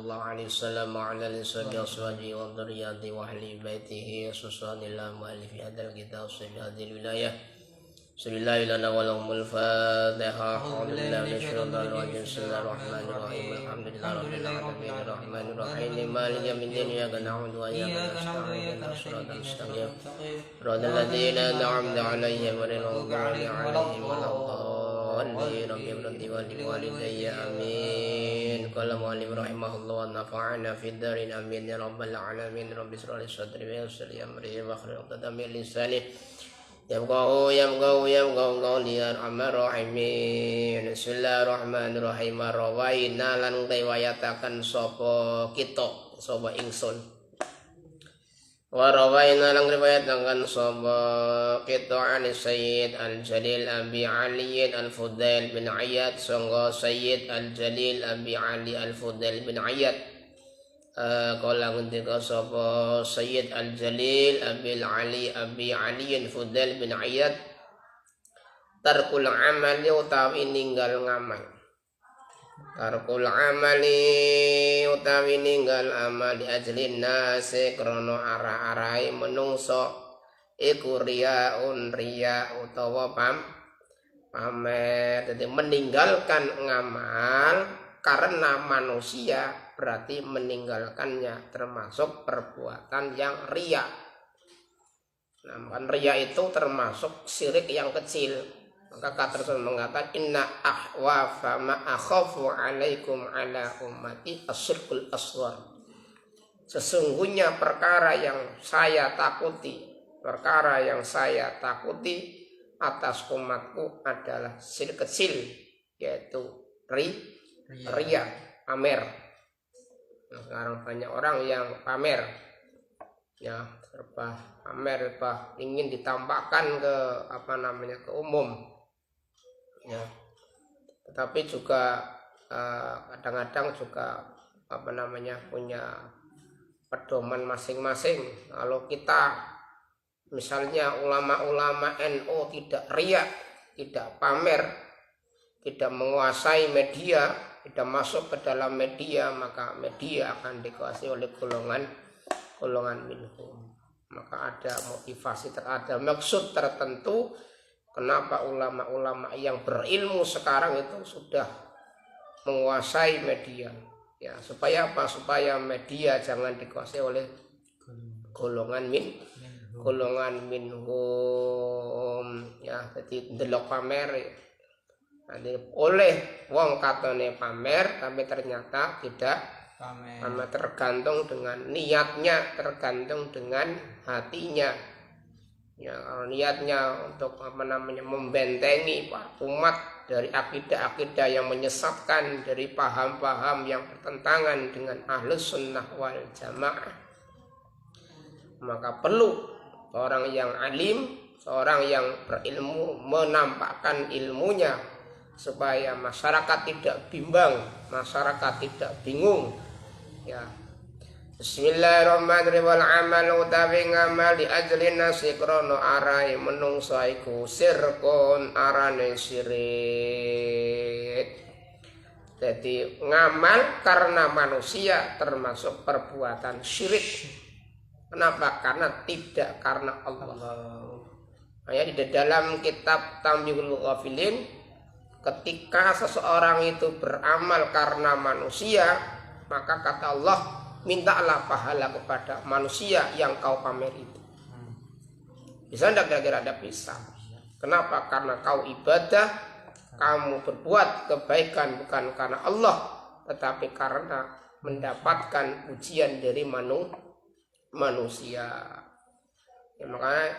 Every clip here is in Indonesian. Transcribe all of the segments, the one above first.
Allah alaihi wasallam wa ala alihi washabihi wa dzurriyyati wa ahli baitihi susanillah mu'allif hadzal kitab sahih hadhihi wilayah sallallahu lana wa lahumul fatihah alhamdulillahi minasyaitonir rajim bismillahirrahmanirrahim alhamdulillahi rabbil alamin arrahmanir rahim maliki yaumiddin iyyaka na'budu wa iyyaka nasta'in ihdinas siratal mustaqim siratal ladzina an'amta 'alaihim ghairil maghdubi 'alaihim waladdallin rabbil walidayya amin. Qala mu'allim rahimahullah wa nafa'ana fid darin amin ya rabbal alamin. Rabbi shrah li sadri wa yassir li amri wahlul 'uqdatam min lisani yafqahu qawli arhamar rahimin. Bismillahirrahmanirrahim. Rawaina lan riwayataken sapa kita sapa ingsun. Wa rawaina lan riwayataken sapa kita an Sayyid Al-Jalil Abi Ali Al-Fudail bin Iyad sangga Sayyid Al-Jalil Abi Ali Al-Fudail bin Iyad kala ngendika sapa Sayyid Al-Jalil Abi Ali Al-Fudail bin Iyad tarkul amali utawi ninggal ngamal. Tarkul amali utawi ninggal amali ajlin nase krana arah-arahe menungso iku riyaun riya utawa pamer. Jadi meninggalkan ngamal karena manusia berarti meninggalkannya termasuk perbuatan yang riya. Nah, riya itu termasuk syirik yang kecil. Maka kata Rasul mengatakan inna ahwafa ma akhafu alaikum ala ummati asyirkul asghar. Sesungguhnya perkara yang saya takuti atas umatku adalah syirik kecil, yaitu riya, pamer. Nah, sekarang banyak orang yang pamer, ya serba pamer, ingin ditampakkan ke ke umum. Ya, tetapi juga kadang-kadang juga punya pedoman masing-masing. Kalau kita misalnya ulama-ulama NU tidak riya, tidak pamer, tidak menguasai media, tidak masuk ke dalam media, maka media akan dikuasai oleh golongan minhum. Maka ada motivasi, ada maksud tertentu kenapa ulama-ulama yang berilmu sekarang itu sudah menguasai media. Ya, supaya apa? Supaya media jangan dikuasai oleh golongan minhum. Ya, jadi ndelok pamer. Nanti oleh wong katone pamer tapi ternyata tidak pamer, tergantung dengan niatnya, tergantung dengan hatinya. Ya, kalau niatnya untuk membentengi umat dari akidah-akidah yang menyesatkan, dari paham-paham yang bertentangan dengan ahlus sunnah wal jamaah, maka perlu orang yang alim, seorang yang berilmu menampakkan ilmunya supaya masyarakat tidak bimbang, masyarakat tidak bingung. Ya, Bismillahirrahmanirrahim. Wal amal utawi ngamal di ajlin nasi krono arai menungso iku sirkun arane syirik. Jadi ngamal karena manusia termasuk perbuatan syirik. Kenapa? Karena tidak karena Allah. Hanya di dalam kitab Tambihul Ghafilin, ketika seseorang itu beramal karena manusia, maka kata Allah, mintalah pahala kepada manusia yang kau pamer itu. Bisa tidak kira-kira? Ada bisa. Kenapa? Karena kau ibadah, kamu berbuat kebaikan bukan karena Allah, tetapi karena mendapatkan pujian dari manusia. Ya, makanya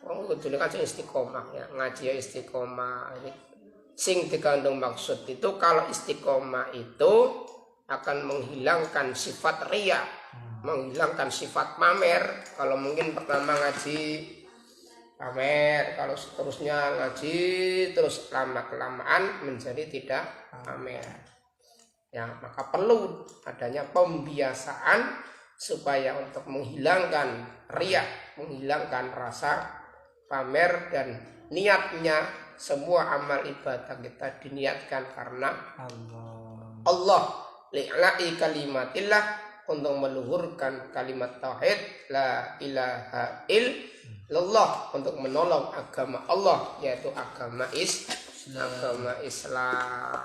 kudu kan istiqomah, ya, ngaji istiqomah. Sing dikandung maksud itu kalau istiqomah itu akan menghilangkan sifat riya, menghilangkan sifat pamer. Kalau mungkin pertama ngaji pamer, kalau seterusnya ngaji terus lama-kelamaan menjadi tidak pamer. Ya, maka perlu adanya pembiasaan supaya untuk menghilangkan riya, menghilangkan rasa pamer, dan niatnya semua amal ibadah kita diniatkan karena Allah. li'la'i kalimatillah, untuk meluhurkan kalimat tauhid la ilaha illallah, untuk menolong agama Allah, yaitu agama Islam.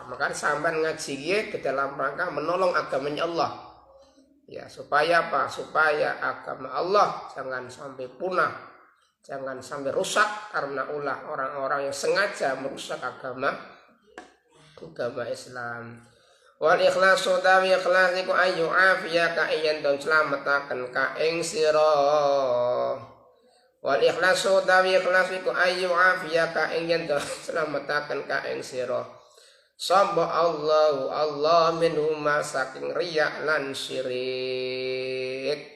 Maka sampean ngaji ke dalam rangka menolong agamanya Allah. Ya, supaya apa? Supaya agama Allah jangan sampai punah, jangan sampai rusak karena ulah orang-orang yang sengaja merusak agama Islam. Wal ikhlasu dawi ikhlas iku ayu afiyaka yen don slametaken ka ing sira. Wal ikhlasu dawi ikhlas iku ayu afiyaka yen don slametaken ka ing sira. Samba Allah minhuma saking riya lan syirik.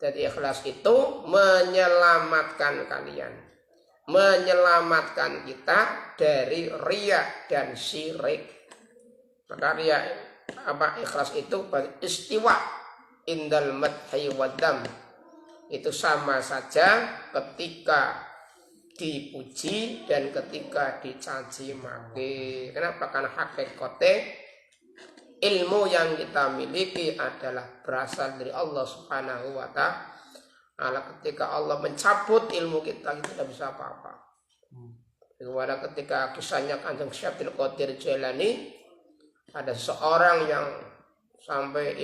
Jadi ikhlas itu menyelamatkan kalian, menyelamatkan kita dari riya dan syirik. Maka riya ikhlas itu istiwa indal madhi wadam, itu sama saja ketika dipuji dan ketika dicaci maki. Kenapa? Karena hakikatnya ilmu yang kita miliki adalah berasal dari Allah Subhanahu wa ta'ala. Ketika Allah mencabut ilmu kita tidak bisa apa-apa. Ketika kisahnya Kanjeng Syekh Abdul Qadir Jailani, ada seorang yang sampai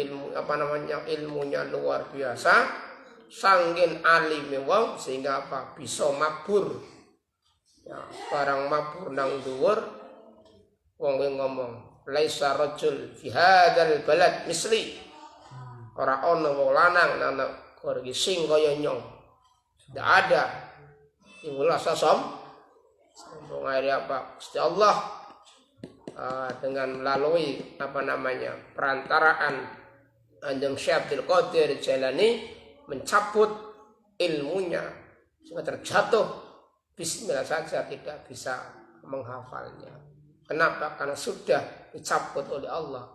ilmunya luar biasa, sangkin alime wong sehingga apa? Bisa mabur. Ya, barang mabur nang dhuwur wong ngomong, laisa rajul fi hadzal balad misli. Ora ana wong lanang nang negara iki sing kaya nyong. Tidak ada. Ibulah sombong akhirnya apa? Gusti Allah dengan melalui perantaraan Kanjeng Syekh Abdul Qadir Jailani mencabut ilmunya sehingga terjatuh bismillah saja tidak bisa menghafalnya. Kenapa? Karena sudah dicabut oleh Allah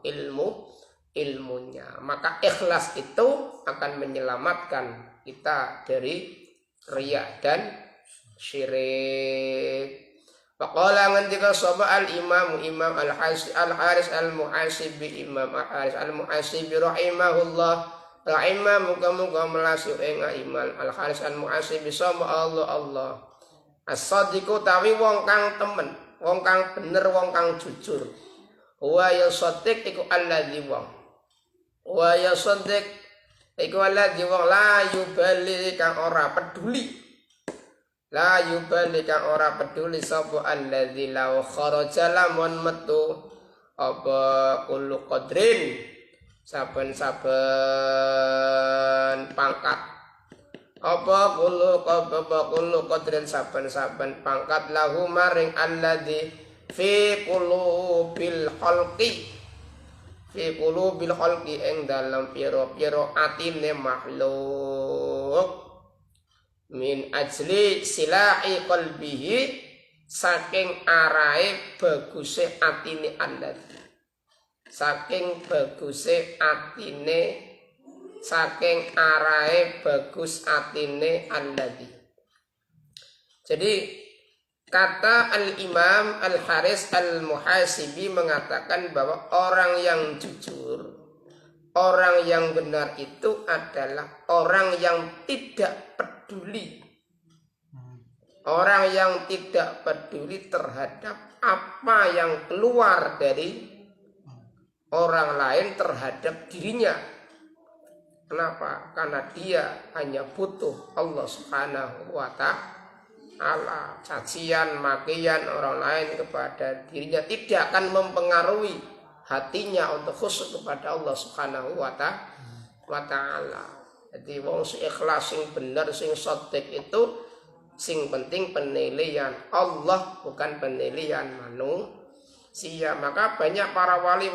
ilmunya. Maka ikhlas itu akan menyelamatkan kita dari riya dan syirik. Faqala ngendika sapa al-imam al-Haris al-Muhasibi rahimahullah. Muga-muga melasuh ing iman al-Haris al-Muhasibi sapa Allah. As-sadiqu tawi wong kang temen, wong kang bener, wong kang jujur. Wa ya shadiq iku alladzi wong. Wa ya shadiq iku alladzi wong la yubali kang ora peduli. La yubali kang ora peduli sapa alladzi law kharaja lamun metu apa kullu qadrin, saben-saben pangkat, apa kullu qadrin saben-saben pangkat lahu maring alladzi fi qulubil khalqi ing dalam pira-pira atine makhluk, min ajli silahi qalbihi, saking arahe baguse atine alladzi, saking baguse atine, saking arahe bagus atine alladzi. Jadi kata al-Imam al-Haris al-Muhasibi mengatakan bahwa orang yang jujur, orang yang benar itu adalah orang yang tidak peduli, orang yang tidak peduli terhadap apa yang keluar dari orang lain terhadap dirinya. Kenapa? Karena dia hanya butuh Allah Subhanahu wa ta'ala. Cacian, makian orang lain kepada dirinya tidak akan mempengaruhi hatinya untuk khusyuk kepada Allah Subhanahu wa ta'ala. Jadi wong sing ikhlas, sing bener, sing shadiq itu sing penting penilaian Allah, bukan penilaian manusia. Maka banyak para wali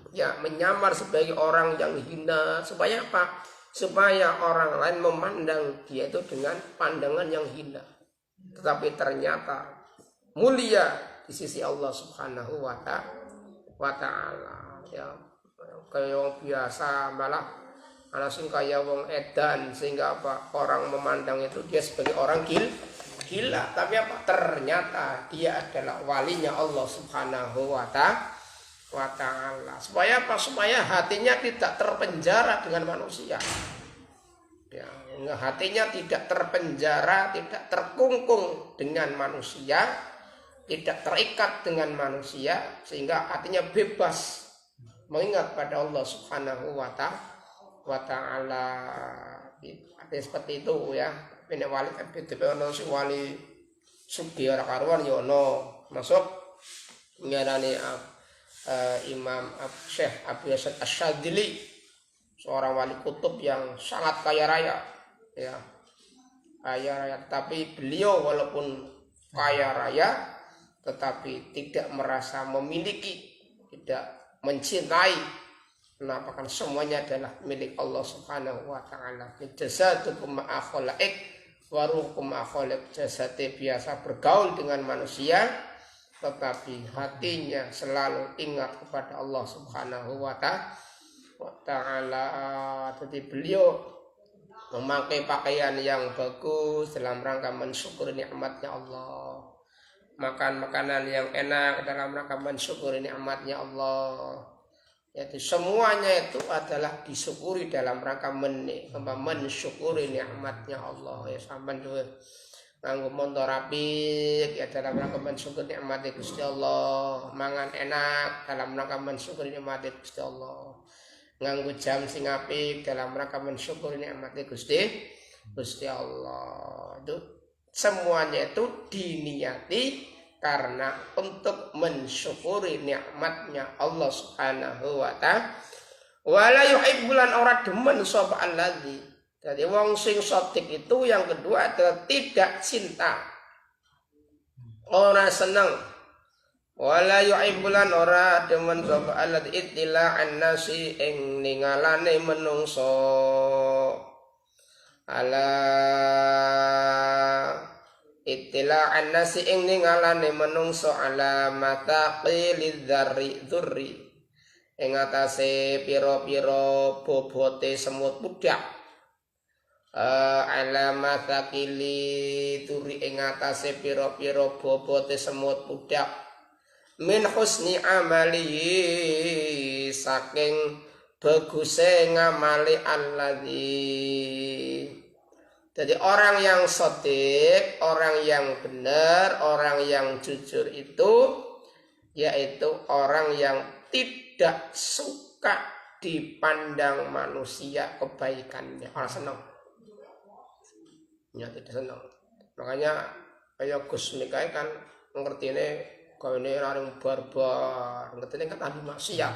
yang menyamar sebagai orang yang hina. Supaya apa? Supaya orang lain memandang dia itu dengan pandangan yang hina, tetapi ternyata mulia di sisi Allah Subhanahu wa ta'ala. Ya, kayak wong biasa malah ana sing kaya wong edan, sehingga apa? Orang memandang itu dia sebagai orang gila, tapi apa? Ternyata dia adalah walinya Allah Subhanahu wa Ta'ala. Supaya apa? Supaya hatinya tidak terpenjara dengan manusia. Ya, hatinya tidak terpenjara, tidak terkungkung dengan manusia, tidak terikat dengan manusia, sehingga hatinya bebas mengingat pada Allah Subhanahu wa Ta'ala. Seperti itu ya. Ini wali kan ono sing wali sugih ora karuan ya ono. Masuk ngarani Imam Syekh Abu Hasan Asy-Syadzili, seorang wali kutub yang sangat kaya raya ya. Kaya raya, tapi beliau walaupun kaya raya tetapi tidak merasa memiliki, tidak mencintai. Kenapa? Kan semuanya adalah milik Allah Subhanahu wa Ta'ala. Jazatukum ma'akhola'ik warukum ma'akhola'ik. Jazati biasa bergaul dengan manusia, tetapi hatinya selalu ingat kepada Allah Subhanahu wa Ta'ala. Jadi beliau memakai pakaian yang bagus dalam rangka mensyukuri nikmatnya Allah, makan makanan yang enak dalam rangka mensyukuri nikmatnya Allah. Jadi semuanya itu adalah disyukuri dalam rangka mensyukuri nikmatnya Allah. Ya sampean tuh nganggo motor apik ya dalam rangka mensyukuri nikmatnya Gusti Allah, mangan enak dalam rangka mensyukuri nikmatnya Gusti Allah, nganggo jam sing apik dalam rangka mensyukuri nikmatnya Gusti Allah. Itu semuanya itu diniati karena untuk mensyukuri nikmatnya Allah Subhanahu wa Ta'ala. Wala yuhibbulan ora demen sapa allazi. Jadi wong sing sotik itu yang kedua adalah tidak cinta, ora seneng. Wala yuhibbulan ora demen sapa allazi ittila'an nasi ing ningalane menungso. Ala ittila'an nasi ing ningalane menungso ala mataqilid dzurri ing atase pira-pira bobote semut budak. Ala mataqili dzurri ing atase pira-pira bobote semut budak. Min husni amali saking baguse ngamali alladzi. Jadi orang yang sotik, orang yang benar, orang yang jujur itu yaitu orang yang tidak suka dipandang manusia kebaikannya. Orang senang. Ya tidak senang. Makanya kayak Gus Mikai kan ngerti ini kalau ini orang barbar, ngerti ini kan ahli maksiat,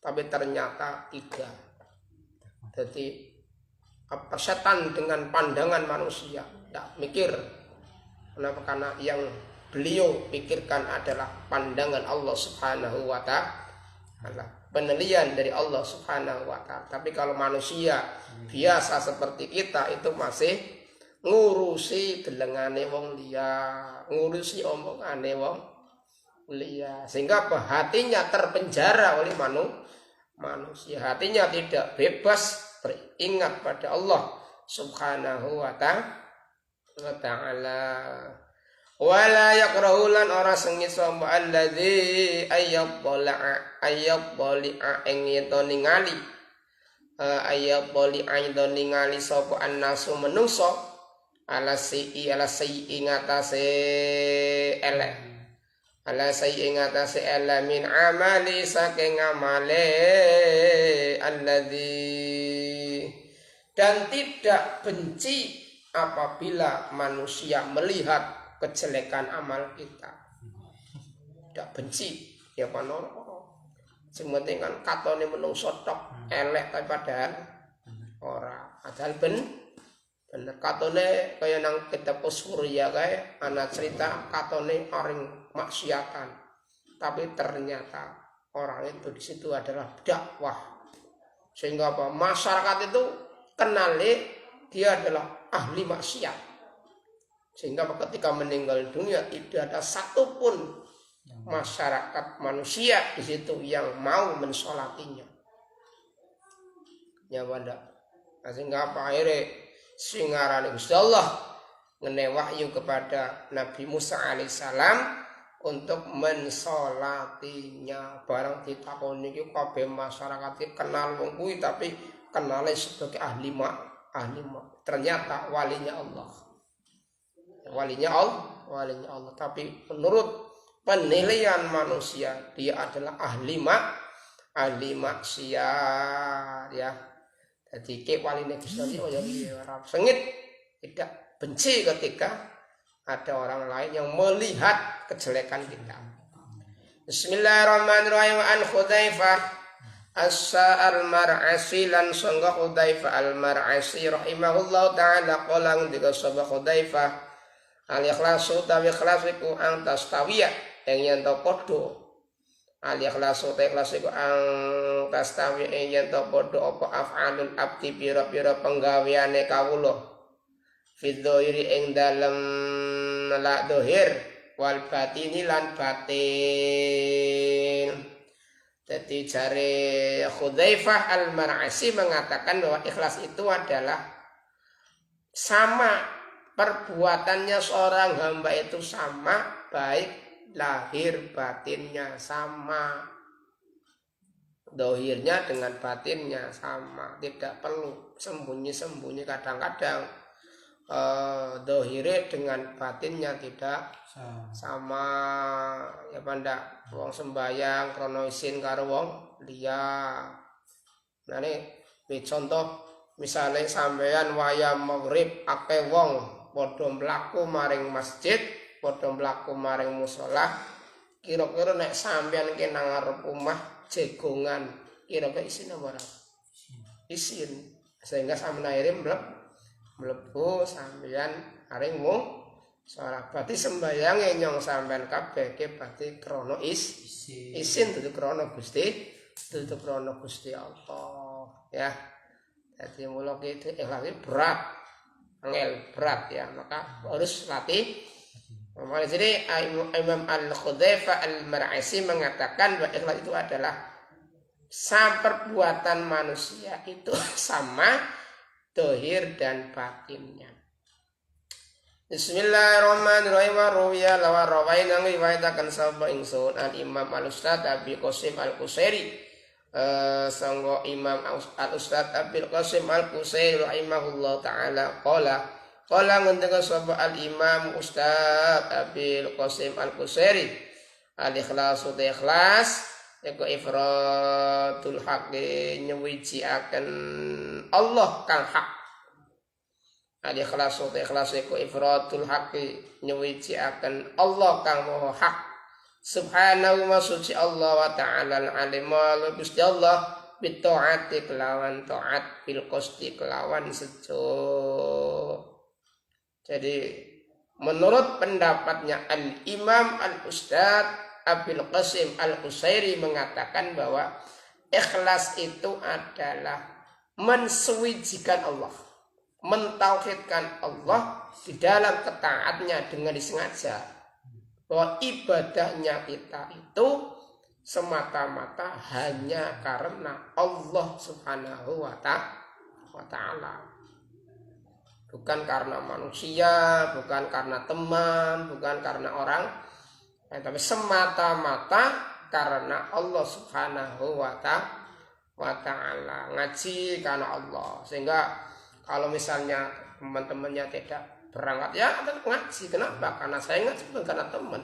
tapi ternyata tidak. Jadi setan dengan pandangan manusia, tidak mikir. Kenapa? Karena yang beliau pikirkan adalah pandangan Allah Subhanahu wa Ta'ala, penilaian dari Allah Subhanahu wa Ta'ala. Tapi kalau manusia biasa seperti kita itu masih ngurusi delengane wong liya, ngurusi omongane wong liya, sehingga hatinya terpenjara oleh manusia. Hatinya tidak bebas beringat pada Allah Subhanahu wa Ta'ala. Wala yakrahulan ora sengit sapa alladzi ayyabala'a ing yen ningali ayyabali'a ing ningali sapa annasu menungso ala sayyi ngatasé elek, ala sayyi ngatasé elek min amali saking amale alladzi, dan tidak benci apabila manusia melihat kejelekan amal kita. Tidak benci ya panor. Sementing kan katone menungso tok elek tapi padahal ora. Padahal bener katone kaya nang kitab Surya kae ana cerita katone orang maksiatan. Tapi ternyata orang itu di situ adalah dakwah. Sehingga apa? Masyarakat itu kenali dia adalah ahli maksiat, sehingga ketika meninggal dunia tidak ada satupun masyarakat manusia di situ yang mau mensolatinya. Ya pada, sehingga apa akhirnya singarane Gusti Allah ngenai wahyu kepada Nabi Musa alaihissalam untuk mensolatinya. Barang ditakoni iki kabeh masyarakat kenal wong kuwi tapi kenalnya sebagai ahli mak. Ternyata walinya Allah. Walinya Allah. Tapi menurut penilaian manusia dia adalah ahli maksiat ya. Jadi ke waline Gusti Allah ya sengit, tidak benci ketika ada orang lain yang melihat kejelekan kita. Bismillahirrahmanirrahim. An Hudzaifah al-Mar'asi lan sangga Hudzaifah al-Mar'asi rahimahullahu taala qala ndika sapa Hudzaifah al-ikhlasu tawi ikhlas iku ang tastawiyah ing yen to padha. Al-ikhlasu ta ikhlas iku ang tastawi ing yen to padha apa af'alul abdi pira-pira penggaweane kawula. Fidzohiri ing dalem la dohir wal batini lan batin. Jadi jare Hudzaifah al-Mar'asi mengatakan bahwa ikhlas itu adalah sama, perbuatannya seorang hamba itu sama, baik lahir batinnya sama, dohirnya dengan batinnya sama, tidak perlu sembunyi-sembunyi. Kadang-kadang dohire dengan batinnya tidak sama ya pandak. Wong sembayang krono isin karo wong liya. Nah ini contoh misalnya sampeyan wayah maghrib akeh wong padha mlaku maring masjid, padha mlaku maring musala, kira-kira nek sampeyan ki nang ngarep omah jegongan, kira-kira isin apa ora? Isin. Sehingga sampeyan akhire mlebu sampeyan aring mung salat. Berarti sembayange nyong sampeyan kabeh ki berarti krana isin dudu krana Gusti Allah ya. Jadi mula ki ikhlas berat, angel berat ya, maka harus latih. Jadi Imam Al-Hudzaifah Al-Mar'asi mengatakan bahwa ikhlas itu adalah perbuatan manusia itu sama dohir dan batinnya. Bismillahirrahmanirrahim. Ruwiya lawa rawain ang riwayataken sapa ingsun al Imam Al-Ustad Abi Qasim Al-Qusairi sanggo Imam Al-Ustad Abi Qasim Al-Qusairi rahimahullah taala qala ngendika sapa al Imam Ustad Abi Qasim Al-Qusairi al-ikhlasu ikhlas iku ifradul haqqi nyuwiji-aken Allah kang hak. Al-ikhlasu ikhlas iku ifradul haqqi nyuwiji-aken Allah kang maha hak. Subhanahu wa suci Allah wa ta'ala al-alimul Gusti Allah bitaati kelawan taat bil qasti kelawan sejo. Jadi menurut pendapatnya Al-Imam Al-Ustad Abil Qasim Al-Qusairi mengatakan bahwa ikhlas itu adalah mensucikan Allah, mentauhidkan Allah di dalam ketaatnya dengan disengaja, bahwa ibadahnya kita itu semata-mata hanya karena Allah Subhanahu wa ta'ala, bukan karena manusia, bukan karena teman, bukan karena orang, tapi semata-mata karena Allah Subhanahu wa ta'ala. Ngaji karena Allah. Sehingga kalau misalnya teman-temannya tidak berangkat, ya tetap ngaji. Kenapa? Karena saya ngaji bukan karena teman.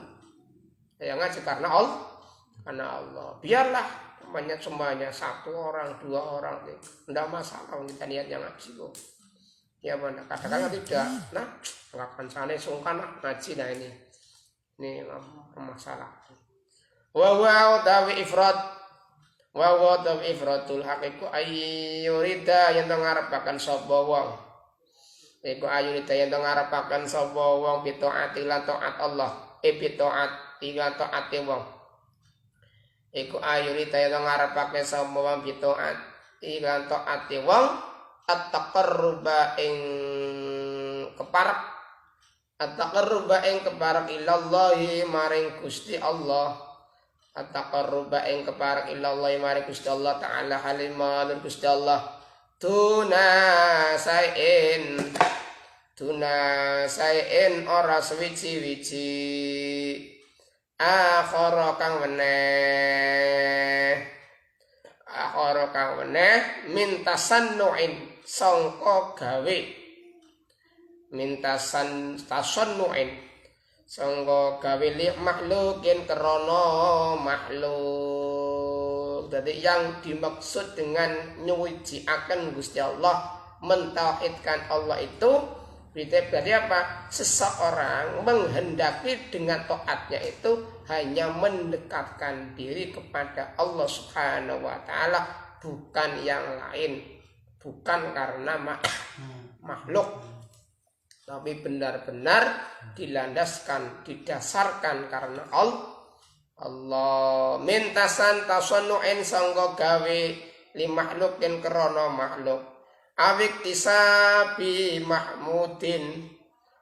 Saya ngaji karena Allah. Biarlah temannya semuanya 1 orang, 2 orang, tidak masalah kita niatnya ngaji kok. Ya benar. Kadang-kadang tidak. Nah, kapan sana sungkan ngaji nah ini masalah. Wa tawi ifradul haqiqu ayyurida yang ngarepaken sapa wong. Iku ayyurida yang ngarepaken sapa wong bitaati lan taat Allah. Bitaati lan taati wong. Iku ayyurida yang ngarepaken sapa wong bitaati lan taati wong at-taqarruba ing keparek at-taqarruba ing keparek ilallahi maring Gusti Allah. At-taqarruba ing keparek ilallahi maring Gusti Allah taala halimah Gusti Allah tuna sain Tuna saen ora suwiji-wiji akhara kang meneh mintasannuin sangka gawe tasannuin sangka gawe li makhlukin krana makhluk. Jadi yang dimaksud dengan nyuciaken Gusti Allah, mentauhidkan Allah itu berarti apa? Seseorang menghendaki dengan taatnya itu hanya mendekatkan diri kepada Allah Subhanahu wa taala, bukan yang lain, bukan karena makhluk, tapi benar-benar dilandaskan, didasarkan karena Allah. Mintasan tasannu'in sangka gawe li makhlukin krana makhluk. Awik tisabi mahmudin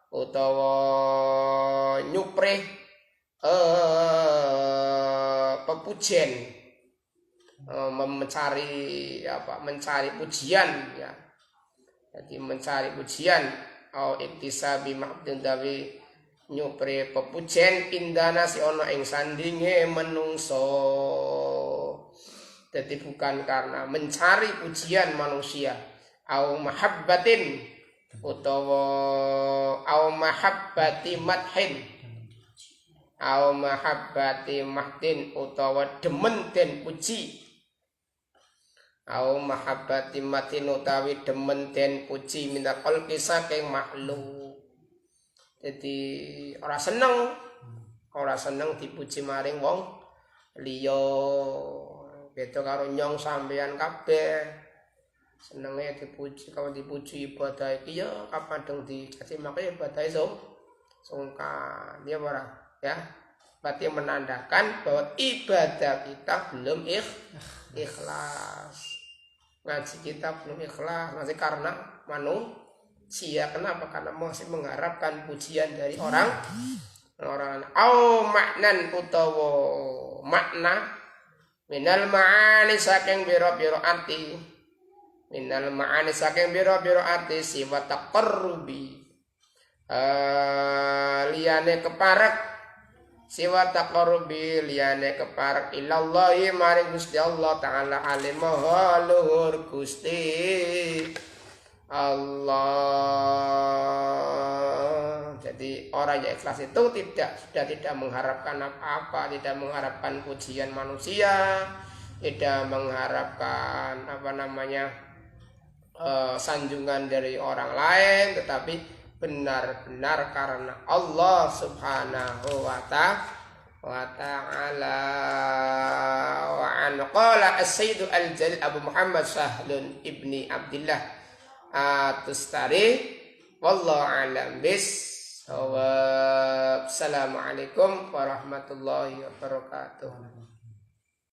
utawa nyuprih pepujian, mencari pujian ya. Jadi mencari pujian au iktisabi mahmudin dawi nyuprih pepujian indana si ono ing sandinge menungso. Jadi bukan karena mencari pujian manusia. Au mahabbatin utawa au mahabbati madhin, au mahabbati mahdin utawa demen den puji, au mahabbati madhin utawi demen den puji minal khalqi saking makhluk. Jadi ora seneng dipuji maring wong liya, beda karo nyong sampeyan kabeh. Senengnya dipuji, kalau dipuji ibadah iki ya kapadang dicaci maki ibadah sungkan dia marah ya. Berarti menandakan bahwa ibadah kita belum ikhlas. Ngaji kita belum ikhlas, masih karena manusia. Kenapa? Karena masih mengharapkan pujian dari orang. Au maknan utawa makna minal ma'ani saking biro-biro arti. Minal ma'ani saking biro-biro arti siwa taqarrubi liyane keparek, siwa taqarrubi liyane keparek ilallahi maring Gusti Allah taala alim maha luhur Gusti Allah. Jadi orang yang ikhlas itu sudah tidak mengharapkan apa-apa, tidak mengharapkan pujian manusia, tidak mengharapkan sanjungan dari orang lain, tetapi benar-benar karena Allah Subhanahu wa ta'ala. Wa an qala as-sayyid al-jalil Abu Muhammad Sahlun ibni Abdillah At-Tustari wallahu a'lam bis. Assalamualaikum warahmatullahi wabarakatuh.